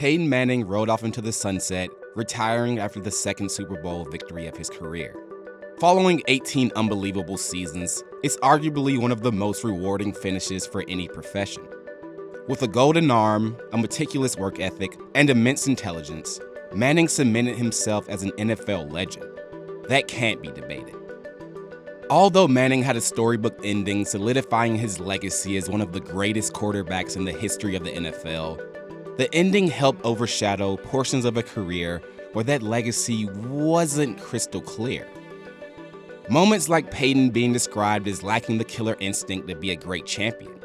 Peyton Manning rode off into the sunset, retiring after the second Super Bowl victory of his career. Following 18 unbelievable seasons, it's arguably one of the most rewarding finishes for any profession. With a golden arm, a meticulous work ethic, and immense intelligence, Manning cemented himself as an NFL legend. That can't be debated. Although Manning had a storybook ending solidifying his legacy as one of the greatest quarterbacks in the history of the NFL, the ending helped overshadow portions of a career where that legacy wasn't crystal clear. Moments like Peyton being described as lacking the killer instinct to be a great champion,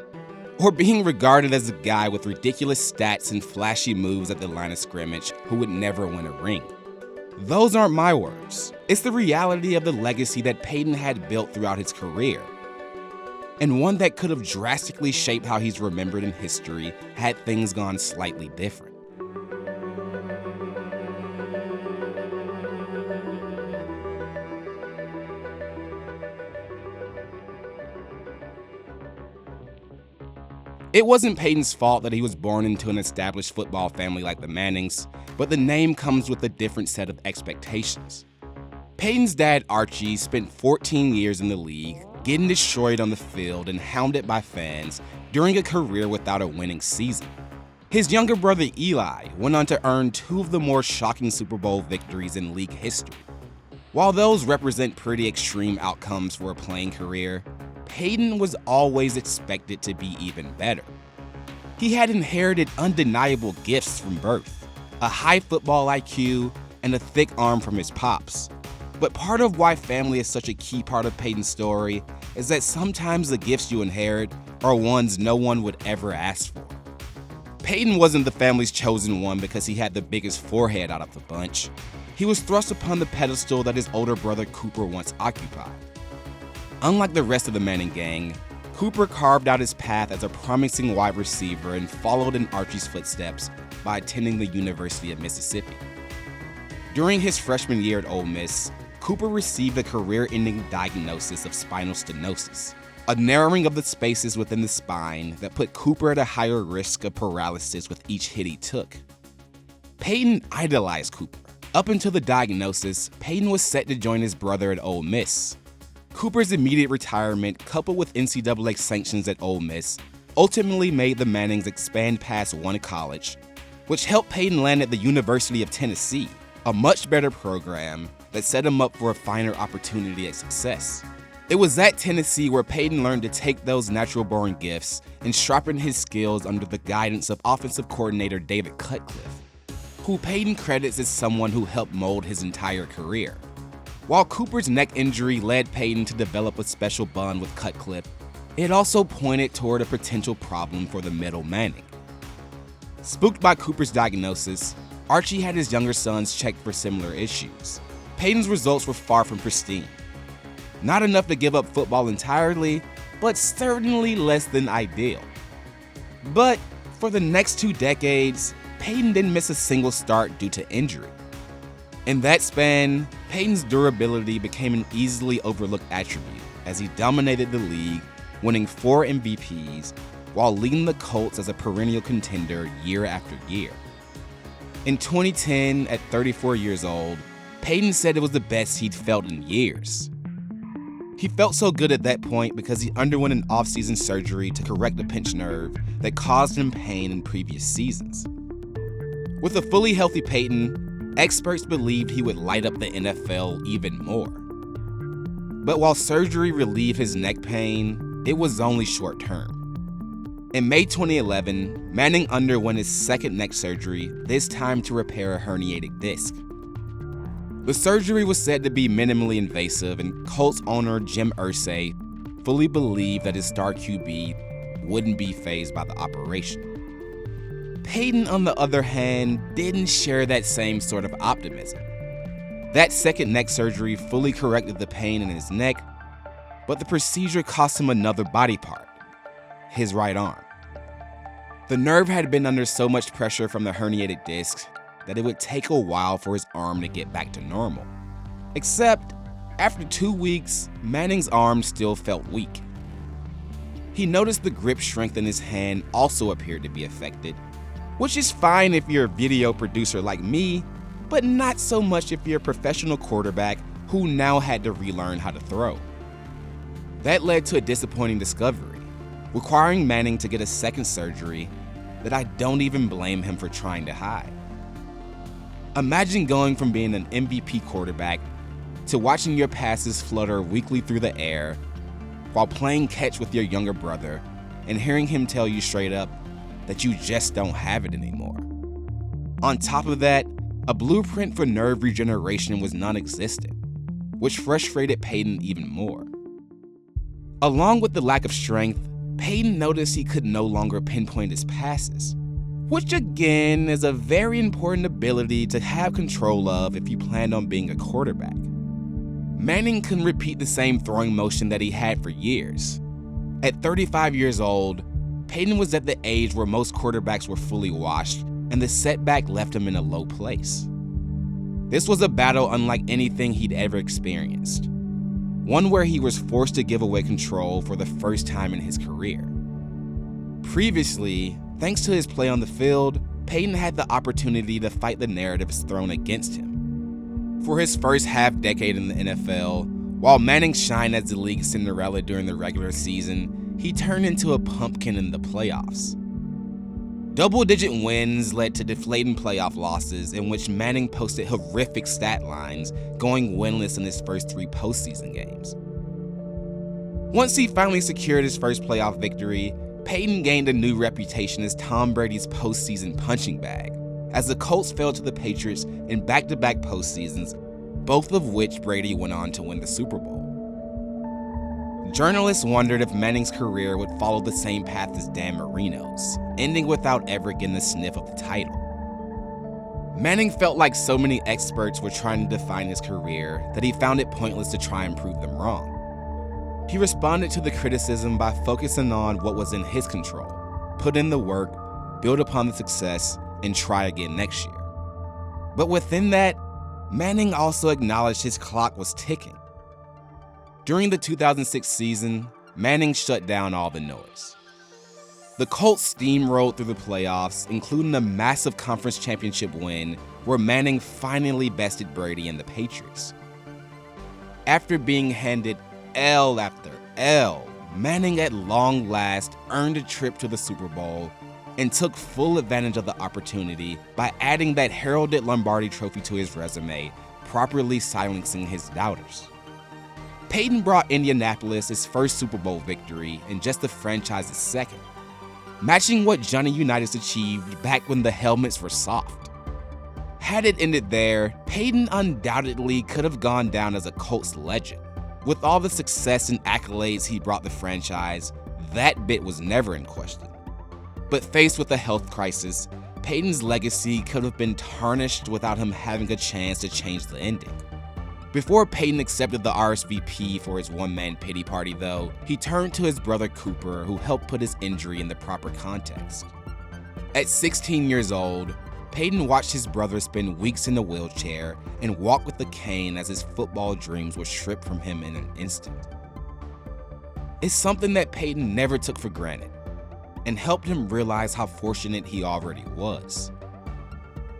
or being regarded as a guy with ridiculous stats and flashy moves at the line of scrimmage who would never win a ring. Those aren't my words. It's the reality of the legacy that Peyton had built throughout his career, and one that could have drastically shaped how he's remembered in history had things gone slightly different. It wasn't Peyton's fault that he was born into an established football family like the Mannings, but the name comes with a different set of expectations. Peyton's dad, Archie, spent 14 years in the league, getting destroyed on the field and hounded by fans during a career without a winning season. His younger brother, Eli, went on to earn two of the more shocking Super Bowl victories in league history. While those represent pretty extreme outcomes for a playing career, Peyton was always expected to be even better. He had inherited undeniable gifts from birth, a high football IQ, and a thick arm from his pops. But part of why family is such a key part of Peyton's story is that sometimes the gifts you inherit are ones no one would ever ask for. Peyton wasn't the family's chosen one because he had the biggest forehead out of the bunch. He was thrust upon the pedestal that his older brother Cooper once occupied. Unlike the rest of the Manning gang, Cooper carved out his path as a promising wide receiver and followed in Archie's footsteps by attending the University of Mississippi. During his freshman year at Ole Miss, Cooper received a career-ending diagnosis of spinal stenosis, a narrowing of the spaces within the spine that put Cooper at a higher risk of paralysis with each hit he took. Peyton idolized Cooper. Up until the diagnosis, Peyton was set to join his brother at Ole Miss. Cooper's immediate retirement, coupled with NCAA sanctions at Ole Miss, ultimately made the Mannings expand past one college, which helped Peyton land at the University of Tennessee, a much better program that set him up for a finer opportunity at success. It was at Tennessee where Peyton learned to take those natural-born gifts and sharpen his skills under the guidance of offensive coordinator David Cutcliffe, who Peyton credits as someone who helped mold his entire career. While Cooper's neck injury led Peyton to develop a special bond with Cutcliffe, it also pointed toward a potential problem for the middle Manning. Spooked by Cooper's diagnosis, Archie had his younger sons checked for similar issues. Peyton's results were far from pristine. Not enough to give up football entirely, but certainly less than ideal. But for the next 2 decades, Peyton didn't miss a single start due to injury. In that span, Peyton's durability became an easily overlooked attribute as he dominated the league, winning 4 MVPs while leading the Colts as a perennial contender year after year. In 2010, at 34 years old, Peyton said it was the best he'd felt in years. He felt so good at that point because he underwent an off-season surgery to correct a pinched nerve that caused him pain in previous seasons. With a fully healthy Peyton, experts believed he would light up the NFL even more. But while surgery relieved his neck pain, it was only short-term. In May 2011, Manning underwent his second neck surgery, this time to repair a herniated disc. The surgery was said to be minimally invasive, and Colts owner Jim Irsay fully believed that his star QB wouldn't be fazed by the operation. Peyton, on the other hand, didn't share that same sort of optimism. That second neck surgery fully corrected the pain in his neck, but the procedure cost him another body part, his right arm. The nerve had been under so much pressure from the herniated disc that it would take a while for his arm to get back to normal. Except, after 2 weeks, Manning's arm still felt weak. He noticed the grip strength in his hand also appeared to be affected, which is fine if you're a video producer like me, but not so much if you're a professional quarterback who now had to relearn how to throw. That led to a disappointing discovery, requiring Manning to get a second surgery that I don't even blame him for trying to hide. Imagine going from being an MVP quarterback to watching your passes flutter weakly through the air while playing catch with your younger brother and hearing him tell you straight up that you just don't have it anymore. On top of that, a blueprint for nerve regeneration was non-existent, which frustrated Peyton even more. Along with the lack of strength, Peyton noticed he could no longer pinpoint his passes, which again is a very important ability to have control of if you plan on being a quarterback. Manning couldn't repeat the same throwing motion that he had for years. At 35 years old, Peyton was at the age where most quarterbacks were fully washed, and the setback left him in a low place. This was a battle unlike anything he'd ever experienced, one where he was forced to give away control for the first time in his career. Previously, thanks to his play on the field, Peyton had the opportunity to fight the narratives thrown against him. For his first half-decade in the NFL, while Manning shined as the league's Cinderella during the regular season, he turned into a pumpkin in the playoffs. Double-digit wins led to deflating playoff losses in which Manning posted horrific stat lines, going winless in his first 3 postseason games. Once he finally secured his first playoff victory, Peyton gained a new reputation as Tom Brady's postseason punching bag, as the Colts fell to the Patriots in back-to-back postseasons, both of which Brady went on to win the Super Bowl. Journalists wondered if Manning's career would follow the same path as Dan Marino's, ending without ever getting a sniff of the title. Manning felt like so many experts were trying to define his career that he found it pointless to try and prove them wrong. He responded to the criticism by focusing on what was in his control, put in the work, build upon the success, and try again next year. But within that, Manning also acknowledged his clock was ticking. During the 2006 season, Manning shut down all the noise. The Colts steamrolled through the playoffs, including a massive conference championship win where Manning finally bested Brady and the Patriots. After being handed L after L, Manning at long last earned a trip to the Super Bowl and took full advantage of the opportunity by adding that heralded Lombardi trophy to his resume, properly silencing his doubters. Peyton brought Indianapolis his first Super Bowl victory and just the franchise's second, matching what Johnny Unitas achieved back when the helmets were soft. Had it ended there, Peyton undoubtedly could have gone down as a Colts legend. With all the success and accolades he brought the franchise, that bit was never in question. But faced with a health crisis, Peyton's legacy could have been tarnished without him having a chance to change the ending. Before Peyton accepted the RSVP for his one-man pity party, though, he turned to his brother Cooper, who helped put his injury in the proper context. At 16 years old, Peyton watched his brother spend weeks in a wheelchair and walk with a cane as his football dreams were stripped from him in an instant. It's something that Peyton never took for granted and helped him realize how fortunate he already was.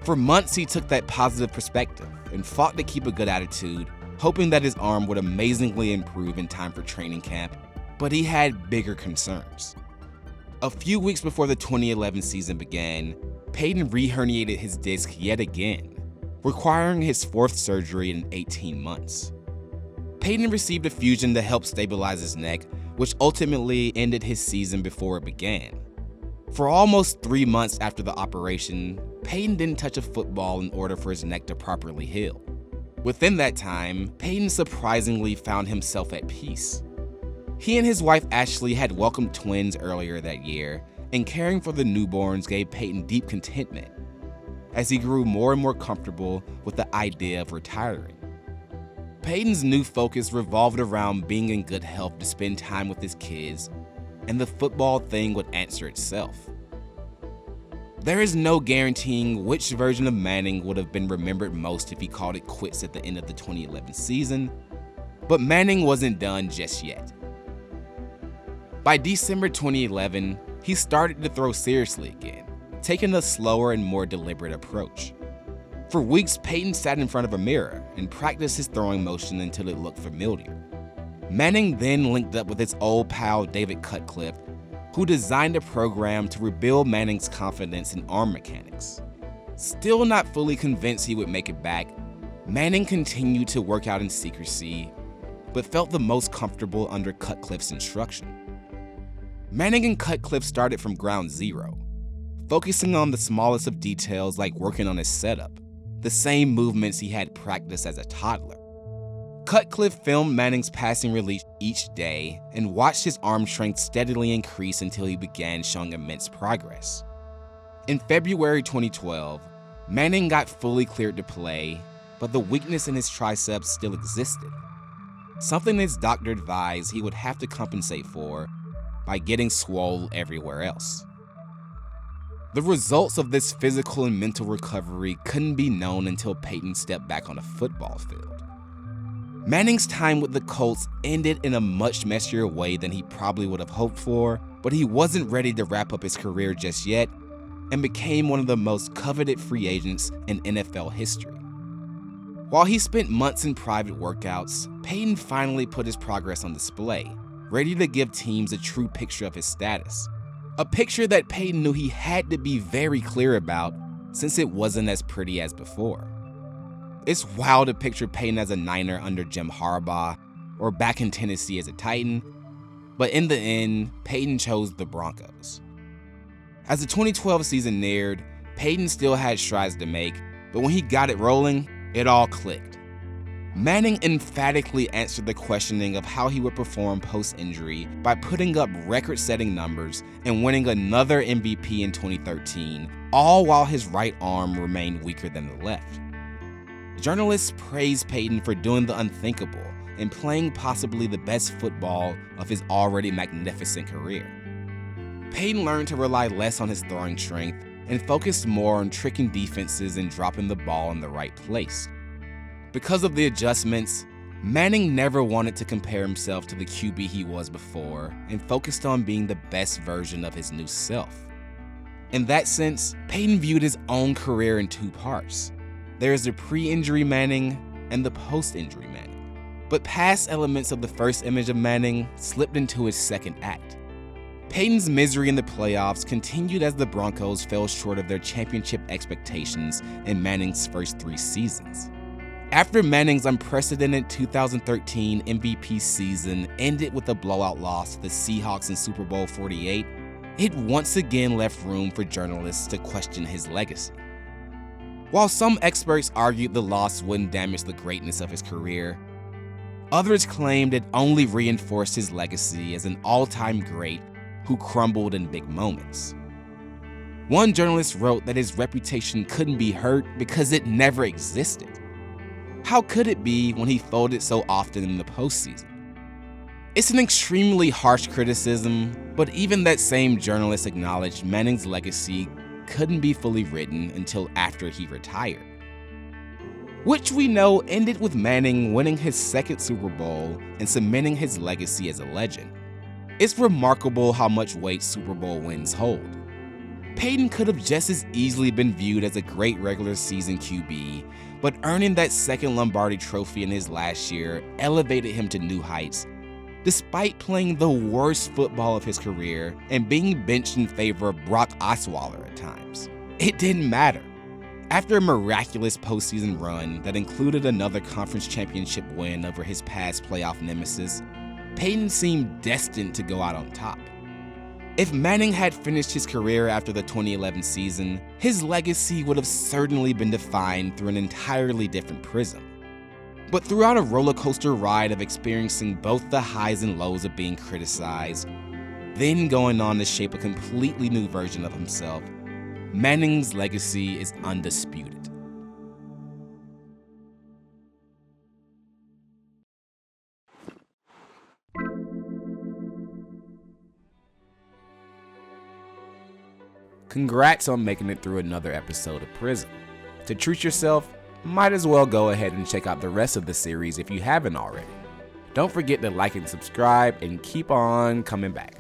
For months, he took that positive perspective and fought to keep a good attitude, hoping that his arm would amazingly improve in time for training camp, but he had bigger concerns. A few weeks before the 2011 season began, Peyton re-herniated his disc yet again, requiring his 4th surgery in 18 months. Peyton received a fusion to help stabilize his neck, which ultimately ended his season before it began. For almost 3 months after the operation, Peyton didn't touch a football in order for his neck to properly heal. Within that time, Peyton surprisingly found himself at peace. He and his wife Ashley had welcomed twins earlier that year, and caring for the newborns gave Peyton deep contentment as he grew more and more comfortable with the idea of retiring. Peyton's new focus revolved around being in good health to spend time with his kids, and the football thing would answer itself. There is no guaranteeing which version of Manning would have been remembered most if he called it quits at the end of the 2011 season, but Manning wasn't done just yet. By December 2011, he started to throw seriously again, taking a slower and more deliberate approach. For weeks, Peyton sat in front of a mirror and practiced his throwing motion until it looked familiar. Manning then linked up with his old pal David Cutcliffe, who designed a program to rebuild Manning's confidence in arm mechanics. Still not fully convinced he would make it back, Manning continued to work out in secrecy, but felt the most comfortable under Cutcliffe's instruction. Manning and Cutcliffe started from ground zero, focusing on the smallest of details like working on his setup, the same movements he had practiced as a toddler. Cutcliffe filmed Manning's passing release each day and watched his arm strength steadily increase until he began showing immense progress. In February 2012, Manning got fully cleared to play, but the weakness in his triceps still existed, something his doctor advised he would have to compensate for by getting swole everywhere else. The results of this physical and mental recovery couldn't be known until Peyton stepped back on a football field. Manning's time with the Colts ended in a much messier way than he probably would have hoped for, but he wasn't ready to wrap up his career just yet and became one of the most coveted free agents in NFL history. While he spent months in private workouts, Peyton finally put his progress on display, ready to give teams a true picture of his status. A picture that Peyton knew he had to be very clear about since it wasn't as pretty as before. It's wild to picture Peyton as a Niner under Jim Harbaugh or back in Tennessee as a Titan, but in the end, Peyton chose the Broncos. As the 2012 season neared, Peyton still had strides to make, but when he got it rolling, it all clicked. Manning emphatically answered the questioning of how he would perform post-injury by putting up record-setting numbers and winning another MVP in 2013, all while his right arm remained weaker than the left. Journalists praised Peyton for doing the unthinkable and playing possibly the best football of his already magnificent career. Peyton learned to rely less on his throwing strength and focused more on tricking defenses and dropping the ball in the right place. Because of the adjustments, Manning never wanted to compare himself to the QB he was before and focused on being the best version of his new self. In that sense, Peyton viewed his own career in two parts. There is the pre-injury Manning and the post-injury Manning. But past elements of the first image of Manning slipped into his second act. Peyton's misery in the playoffs continued as the Broncos fell short of their championship expectations in Manning's first 3 seasons. After Manning's unprecedented 2013 MVP season ended with a blowout loss to the Seahawks in Super Bowl 48, it once again left room for journalists to question his legacy. While some experts argued the loss wouldn't damage the greatness of his career, others claimed it only reinforced his legacy as an all-time great who crumbled in big moments. One journalist wrote that his reputation couldn't be hurt because it never existed. How could it be when he folded so often in the postseason? It's an extremely harsh criticism, but even that same journalist acknowledged Manning's legacy couldn't be fully written until after he retired, which we know ended with Manning winning his second Super Bowl and cementing his legacy as a legend. It's remarkable how much weight Super Bowl wins hold. Peyton could have just as easily been viewed as a great regular season QB, but earning that second Lombardi trophy in his last year elevated him to new heights, despite playing the worst football of his career and being benched in favor of Brock Osweiler at times. It didn't matter. After a miraculous postseason run that included another conference championship win over his past playoff nemesis, Peyton seemed destined to go out on top. If Manning had finished his career after the 2011 season, his legacy would have certainly been defined through an entirely different prism. But throughout a roller coaster ride of experiencing both the highs and lows of being criticized, then going on to shape a completely new version of himself, Manning's legacy is undisputed. Congrats on making it through another episode of Prism. To treat yourself, might as well go ahead and check out the rest of the series if you haven't already. Don't forget to like and subscribe and keep on coming back.